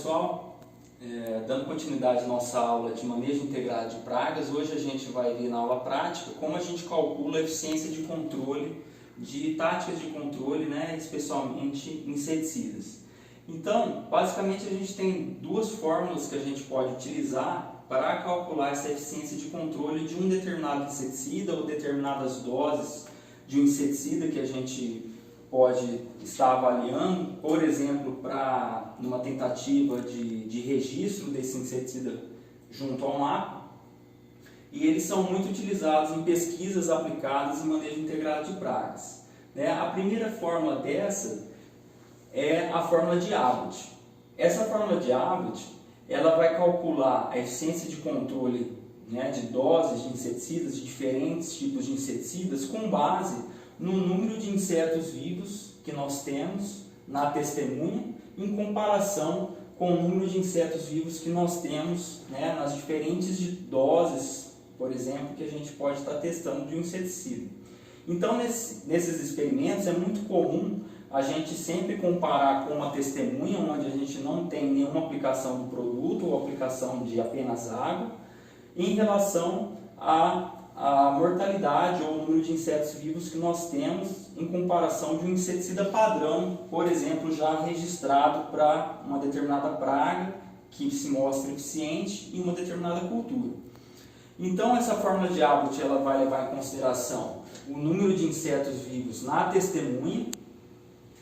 pessoal, dando continuidade à nossa aula de manejo integrado de pragas, hoje a gente vai ver na aula prática como a gente calcula a eficiência de controle de táticas de controle, né, especialmente inseticidas. Então, basicamente a gente tem duas fórmulas que a gente pode utilizar para calcular essa eficiência de controle de um determinado inseticida ou determinadas doses de um inseticida que a gente pode estar avaliando, por exemplo, para numa tentativa de registro desse inseticida junto ao mapa, e eles são muito utilizados em pesquisas aplicadas em manejo integrado de pragas. A primeira fórmula dessa é a fórmula de Abbott. Essa fórmula de Abbott, ela vai calcular a eficiência de controle, né, de doses de inseticidas, de diferentes tipos de inseticidas, com base no número de insetos vivos que nós temos na testemunha, em comparação com o número de insetos vivos que nós temos, né, nas diferentes doses, por exemplo, que a gente pode estar testando de um inseticida. Então, nesses experimentos, é muito comum a gente sempre comparar com uma testemunha, onde a gente não tem nenhuma aplicação do produto ou aplicação de apenas água, em relação à mortalidade ou número de insetos vivos que nós temos em comparação de um inseticida padrão, por exemplo, já registrado para uma determinada praga que se mostra eficiente em uma determinada cultura. Então, essa fórmula de Abbott ela vai levar em consideração o número de insetos vivos na testemunha,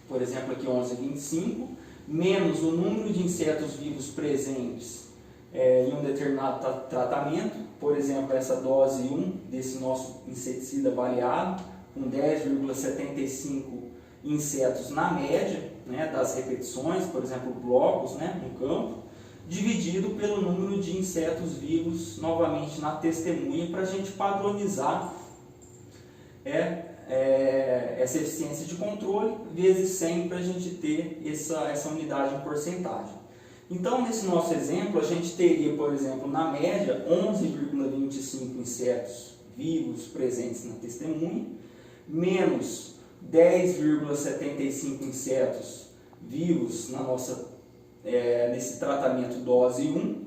por exemplo, aqui 11,25, menos o número de insetos vivos presentes em um determinado tratamento, por exemplo, essa dose 1 desse nosso inseticida avaliado, com 10,75 insetos na média, né, das repetições, por exemplo, blocos, né, no campo, dividido pelo número de insetos vivos, novamente na testemunha, para a gente padronizar essa eficiência de controle, vezes 100, para a gente ter essa unidade em porcentagem. Então, nesse nosso exemplo, a gente teria, por exemplo, na média, 11,25 insetos vivos presentes na testemunha, menos 10,75 insetos vivos nesse tratamento dose 1,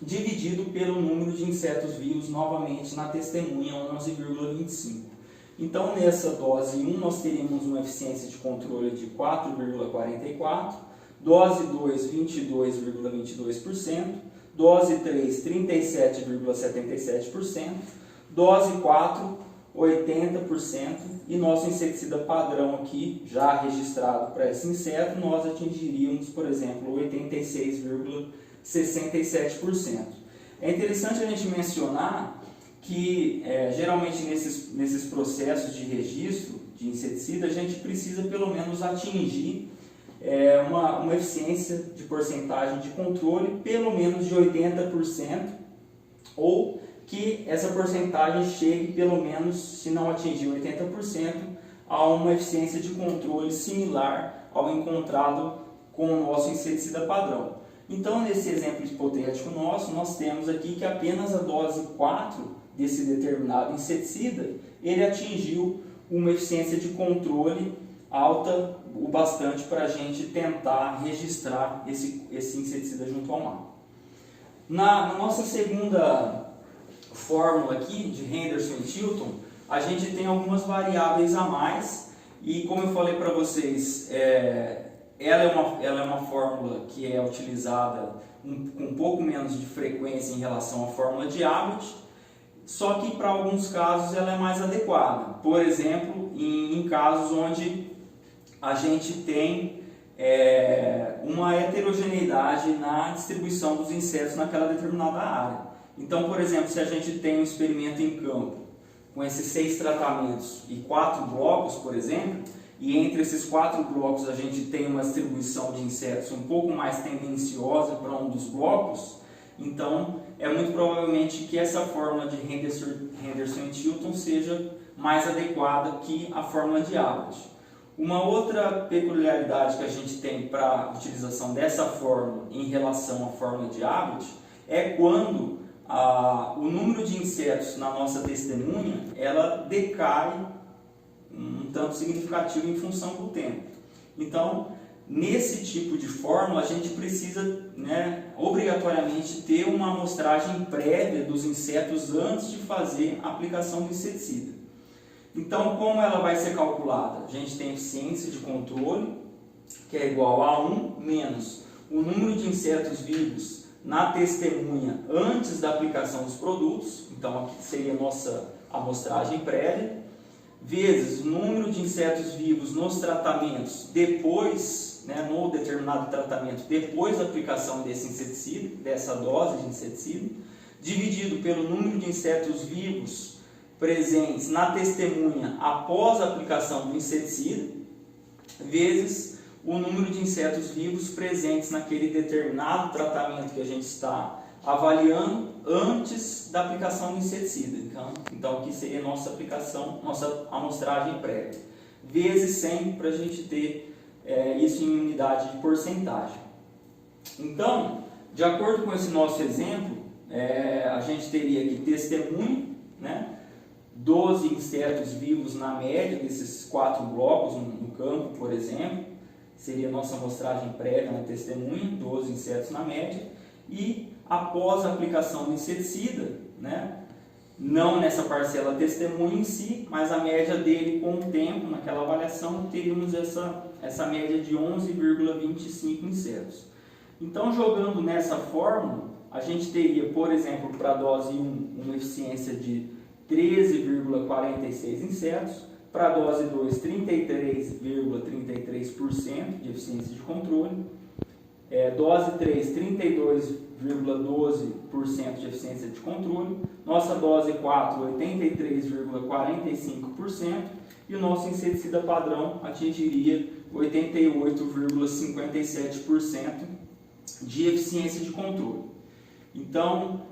dividido pelo número de insetos vivos, novamente, na testemunha, 11,25. Então, nessa dose 1, nós teríamos uma eficiência de controle de 4,44%, dose 2, 22,22%, dose 3, 37,77%, dose 4, 80%, e nosso inseticida padrão aqui, já registrado para esse inseto, nós atingiríamos, por exemplo, 86,67%. É interessante a gente mencionar que, geralmente, nesses processos de registro de inseticida, a gente precisa pelo menos atingir uma eficiência de porcentagem de controle pelo menos de 80%, ou que essa porcentagem chegue pelo menos, se não atingir 80%, a uma eficiência de controle similar ao encontrado com o nosso inseticida padrão. Então, nesse exemplo hipotético nosso, nós temos aqui que apenas a dose 4 desse determinado inseticida, ele atingiu uma eficiência de controle alta o bastante para a gente tentar registrar esse inseticida junto ao mapa. Na nossa segunda fórmula aqui, de Henderson e Tilton, a gente tem algumas variáveis a mais, e como eu falei para vocês, ela é uma fórmula que é utilizada com um pouco menos de frequência em relação à fórmula de Abbott, só que para alguns casos ela é mais adequada. Por exemplo, em casos onde a gente tem uma heterogeneidade na distribuição dos insetos naquela determinada área. Então, por exemplo, se a gente tem um experimento em campo com esses 6 tratamentos e 4 blocos, por exemplo, e entre esses 4 blocos a gente tem uma distribuição de insetos um pouco mais tendenciosa para um dos blocos, então é muito provavelmente que essa fórmula de Henderson e Tilton seja mais adequada que a fórmula de Abbott. Uma outra peculiaridade que a gente tem para a utilização dessa fórmula em relação à fórmula de Abbott é quando o número de insetos na nossa testemunha ela decai um tanto significativo em função do tempo. Então, nesse tipo de fórmula a gente precisa, né, obrigatoriamente ter uma amostragem prévia dos insetos antes de fazer a aplicação do inseticida. Então, como ela vai ser calculada? A gente tem a eficiência de controle, que é igual a 1 menos o número de insetos vivos na testemunha antes da aplicação dos produtos, então aqui seria a nossa amostragem prévia, vezes o número de insetos vivos nos tratamentos depois, né, no determinado tratamento, depois da aplicação desse inseticida, dessa dose de inseticida, dividido pelo número de insetos vivos presentes na testemunha após a aplicação do inseticida, vezes o número de insetos vivos presentes naquele determinado tratamento que a gente está avaliando antes da aplicação do inseticida. Então aqui seria a nossa aplicação, nossa amostragem prévia, vezes 100 para a gente ter isso em unidade de porcentagem. Então, de acordo com esse nosso exemplo, a gente teria aqui testemunho, né, 12 insetos vivos na média desses 4 blocos no campo, por exemplo, seria a nossa amostragem prévia na testemunha, 12 insetos na média, e após a aplicação do inseticida, né, não nessa parcela testemunha em si, mas a média dele com o tempo, naquela avaliação, teríamos essa média de 11,25 insetos. Então, jogando nessa fórmula, a gente teria, por exemplo, para a dose 1, uma eficiência de 13,46 insetos, para a dose 2, 33,33% de eficiência de controle, dose 3, 32,12% de eficiência de controle, nossa dose 4, 83,45%, e o nosso inseticida padrão atingiria 88,57% de eficiência de controle. Então,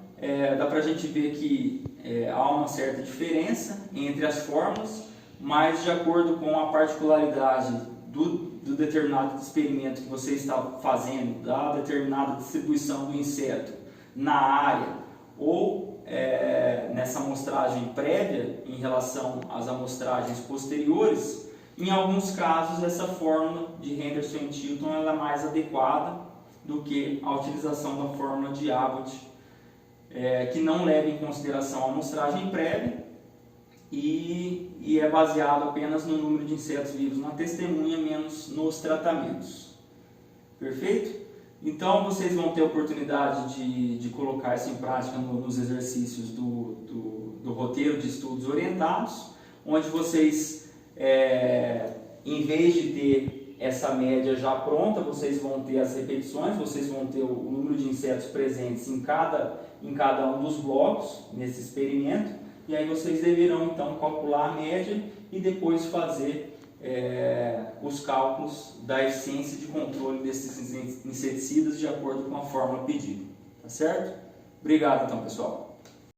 dá para a gente ver que há uma certa diferença entre as fórmulas, mas de acordo com a particularidade do determinado experimento que você está fazendo, da determinada distribuição do inseto na área, ou nessa amostragem prévia em relação às amostragens posteriores, em alguns casos essa fórmula de Henderson e Tilton ela é mais adequada do que a utilização da fórmula de Abbott, que não leva em consideração a amostragem prévia e é baseado apenas no número de insetos vivos na testemunha, menos nos tratamentos. Perfeito? Então vocês vão ter a oportunidade de colocar isso em prática nos exercícios do roteiro de estudos orientados, onde vocês, em vez de ter essa média já pronta, vocês vão ter as repetições, vocês vão ter o número de insetos presentes em cada um dos blocos nesse experimento, e aí vocês deverão então calcular a média e depois fazer os cálculos da eficiência de controle desses inseticidas de acordo com a fórmula pedida. Tá certo? Obrigado então, pessoal.